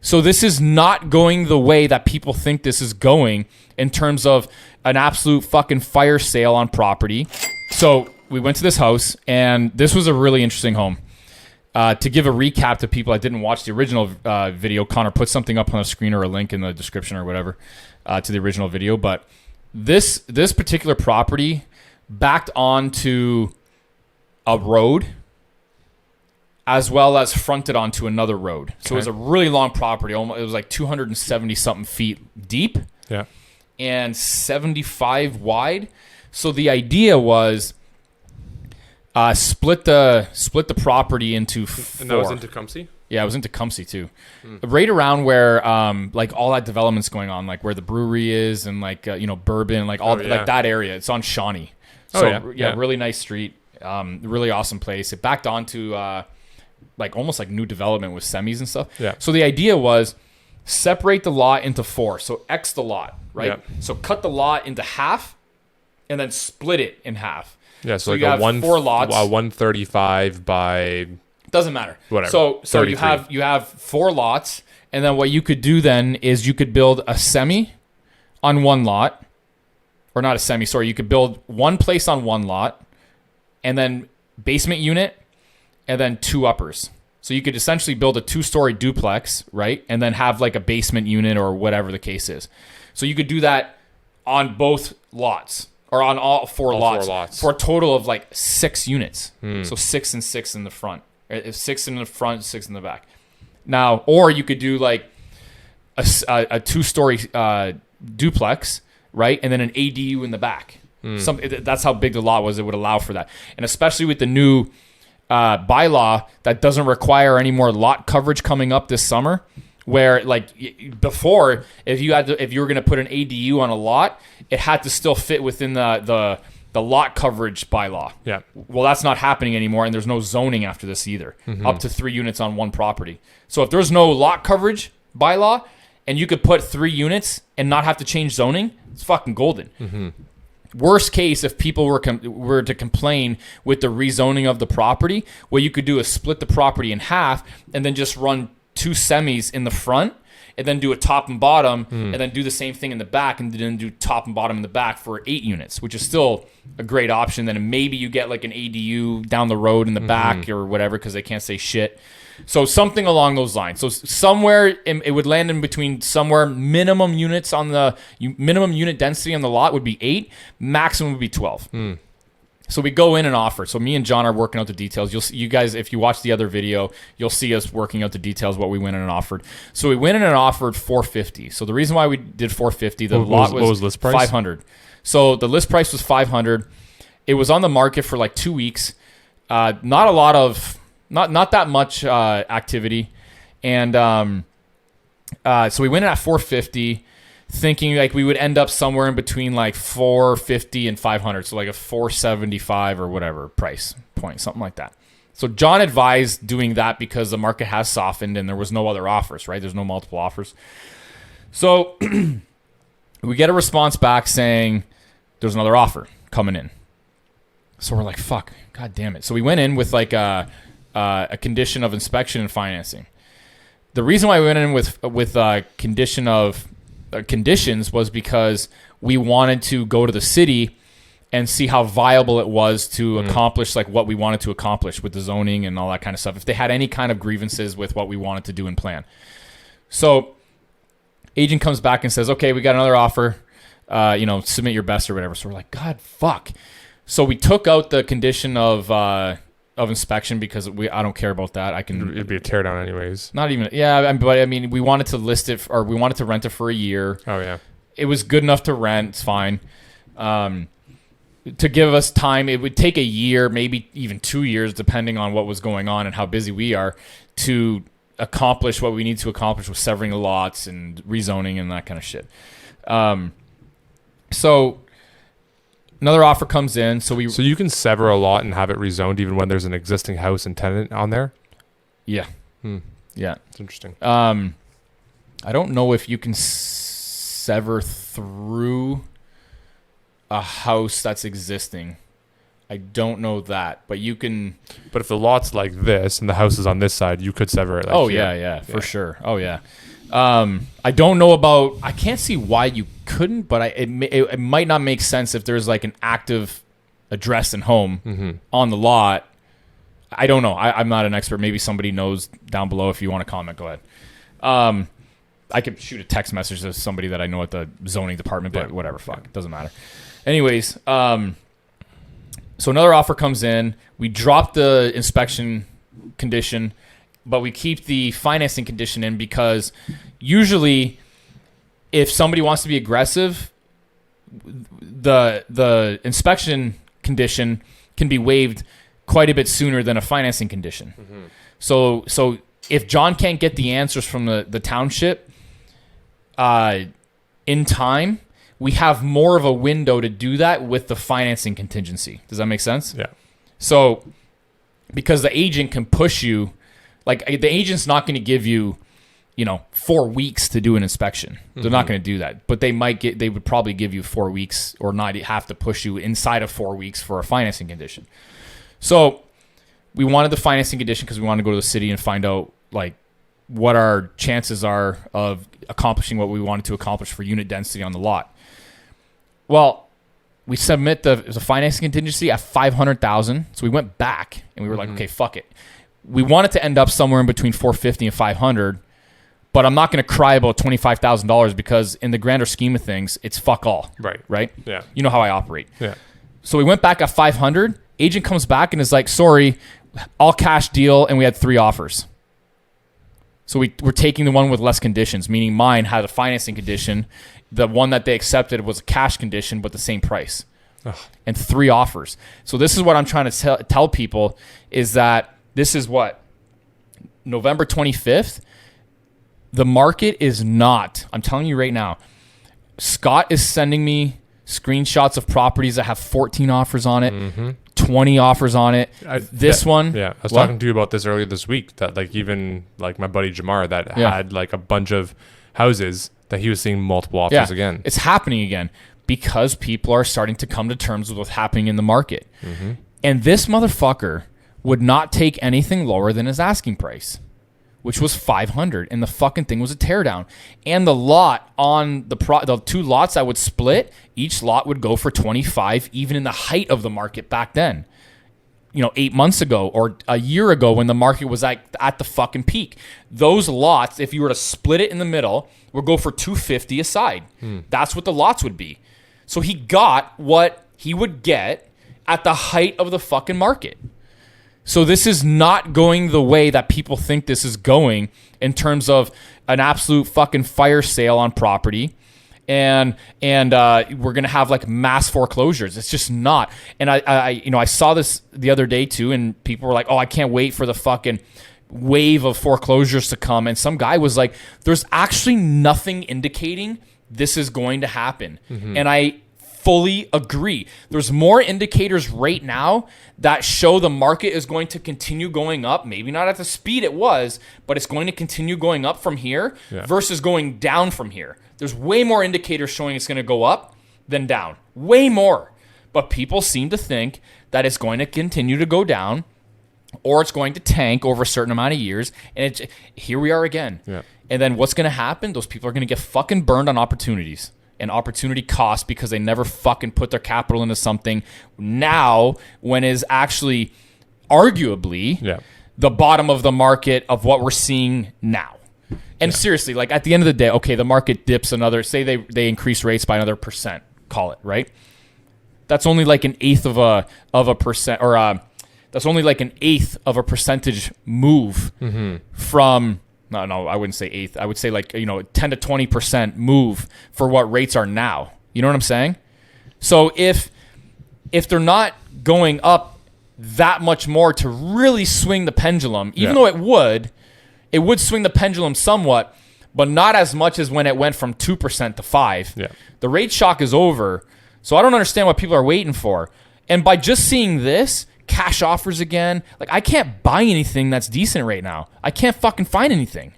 So this is not going the way that people think this is going in terms of an absolute fucking fire sale on property. So we went to this house, and this was a really interesting home. To give a recap to people that didn't watch the original video, Connor put something up on the screen or a link in the description or whatever to the original video. But this particular property backed onto a road as well as fronted onto another road. So it was a really long property. It was like 270 something feet deep, and 75 wide. So the idea was split the property into 4. And that was in Tecumseh? Yeah, it was in Tecumseh too. Right around where like all that development's going on, like where the brewery is and like Bourbon, like all like that area. It's on Shawnee. So really nice street. Really awesome place. It backed onto like almost like new development with semis and stuff. Yeah. So the idea was separate the lot into 4. So X the lot, right? Yeah. So cut the lot into half and then split it in half. Yeah, so like you have 4 lots. 135 by... Doesn't matter. Whatever. So you have 4 lots, and then what you could do then is you could build a semi on one lot. Or not a semi, sorry. You could build one place on one lot, and then basement unit, and then 2 uppers. So you could essentially build a 2-story duplex, right? And then have like a basement unit or whatever the case is. So you could do that on both lots. Or on all 4 lots. For a total of like 6 units. So 6 and 6 in the front. 6 in the front, 6 in the back. Now, or you could do like a 2-story duplex, right? And then an ADU in the back. That's how big the lot was. It would allow for that. And especially with the new bylaw that doesn't require any more lot coverage coming up this summer, where like before, if you were going to put an ADU on a lot, it had to still fit within the lot coverage bylaw. Yeah. Well, that's not happening anymore, and there's no zoning after this either. Up to 3 units on one property. So if there's no lot coverage bylaw, and you could put 3 units and not have to change zoning, it's fucking golden. Worst case, if people were to complain with the rezoning of the property, what you could do is split the property in half and then just run 2 semis in the front, and then do a top and bottom, and then do the same thing in the back, and then do top and bottom in the back for 8 units, which is still a great option. Then maybe you get like an ADU down the road in the back or whatever, because they can't say shit. So something along those lines. So somewhere it would land in between somewhere minimum units on the minimum unit density on the lot would be 8, maximum would be 12. So we go in and offer. So me and John are working out the details. You guys, if you watch the other video, you'll see us working out the details what we went in and offered. So we went in and offered $450. So the reason why we did $450, the lot was list price? $500. So the list price was $500. It was on the market for like 2 weeks. Not that much activity, and so we went in at $450. Thinking like we would end up somewhere in between like $450 and $500, so like a $475 or whatever price point, something like that. So John advised doing that because the market has softened and there was no other offers, right? There's no multiple offers. So we get a response back saying there's another offer coming in. So we're like, fuck, god damn it. So we went in with like a condition of inspection and financing. The reason why we went in with a condition of conditions was because we wanted to go to the city and see how viable it was to accomplish like what we wanted to accomplish with the zoning and all that kind of stuff. If they had any kind of grievances with what we wanted to do and plan. So agent comes back and says, okay, we got another offer, submit your best or whatever. So we're like, God, fuck. So we took out the condition of inspection because I don't care about that. It'd be a teardown anyways. Not even, yeah, but I mean, we wanted to list it or we wanted to rent it for a year. Oh yeah, it was good enough to rent. It's fine. To give us time, it would take a year, maybe even 2 years, depending on what was going on and how busy we are, to accomplish what we need to accomplish with severing the lots and rezoning and that kind of shit. So another offer comes in. So you can sever a lot and have it rezoned even when there's an existing house and tenant on there? Yeah. Yeah. It's interesting. I don't know if you can sever through a house that's existing. I don't know that, but you can. But if the lot's like this and the house is on this side, you could sever it. Like yeah, for sure. Oh yeah. I don't know about. I can't see why you couldn't, but it might not make sense if there's like an active address and home on the lot. I don't know. I'm not an expert. Maybe somebody knows down below. If you want to comment, go ahead. I could shoot a text message to somebody that I know at the zoning department, but whatever. Fuck, it doesn't matter. Anyways, so another offer comes in. We drop the inspection condition, but we keep the financing condition in because usually if somebody wants to be aggressive, the inspection condition can be waived quite a bit sooner than a financing condition. So if John can't get the answers from the township in time, we have more of a window to do that with the financing contingency. Does that make sense? Yeah. So because the agent can push you, like the agent's not going to give you, 4 weeks to do an inspection. They're not going to do that, but they would probably give you 4 weeks or not have to push you inside of 4 weeks for a financing condition. So we wanted the financing condition because we wanted to go to the city and find out like what our chances are of accomplishing what we wanted to accomplish for unit density on the lot. Well, we submit the financing contingency at $500,000. So we went back and we were like, okay, fuck it. We want it to end up somewhere in between $450,000 and $500,000, but I'm not going to cry about $25,000 because in the grander scheme of things, it's fuck all. Right? Yeah. You know how I operate. Yeah. So we went back at $500,000. Agent comes back and is like, sorry, all cash deal, and we had 3 offers. So we're taking the one with less conditions, meaning mine had a financing condition. The one that they accepted was a cash condition, but the same price. Ugh. And 3 offers. So this is what I'm trying to tell people is that this is what? November 25th. The market is not, I'm telling you right now, Scott is sending me screenshots of properties that have 14 offers on it, 20 offers on it. One. Yeah. I was talking to you about this earlier this week that like even like my buddy Jamar that had like a bunch of houses that he was seeing multiple offers again. It's happening again because people are starting to come to terms with what's happening in the market. And this motherfucker would not take anything lower than his asking price, which was $500,000, and the fucking thing was a teardown. And the lot on the 2 lots I would split, each lot would go for $25,000, even in the height of the market back then. 8 months ago or a year ago when the market was at the fucking peak. Those lots, if you were to split it in the middle, would go for $250,000 a side. That's what the lots would be. So he got what he would get at the height of the fucking market. So this is not going the way that people think this is going in terms of an absolute fucking fire sale on property. And we're going to have like mass foreclosures. It's just not. And I saw this the other day too, and people were like, oh, I can't wait for the fucking wave of foreclosures to come. And some guy was like, there's actually nothing indicating this is going to happen. And I fully agree. There's more indicators right now that show the market is going to continue going up, maybe not at the speed it was, but it's going to continue going up from here versus going down from here. There's way more indicators showing it's going to go up than down. Way more. But people seem to think that it's going to continue to go down or it's going to tank over a certain amount of years. And here we are again. Yeah. And then what's going to happen? Those people are going to get fucking burned on opportunities and opportunity cost because they never fucking put their capital into something now when is actually arguably the bottom of the market of what we're seeing now. And seriously, like at the end of the day, okay, the market dips another, say they increase rates by another percent, call it, right? That's only like an eighth of a percent, or that's only like an eighth of a percentage move from, no, I wouldn't say eighth. I would say like, 10 to 20% move for what rates are now. You know what I'm saying? So if they're not going up that much more to really swing the pendulum, even though it would swing the pendulum somewhat, but not as much as when it went from 2% to 5%. Yeah. The rate shock is over. So I don't understand what people are waiting for. And by just seeing this, cash offers again, like I can't buy anything that's decent right now. I can't fucking find anything.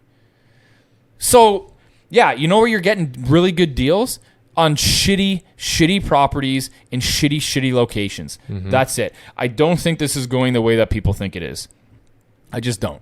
So, yeah, you know where you're getting really good deals? on shitty properties in shitty locations. That's it. I don't think this is going the way that people think it is. I just don't.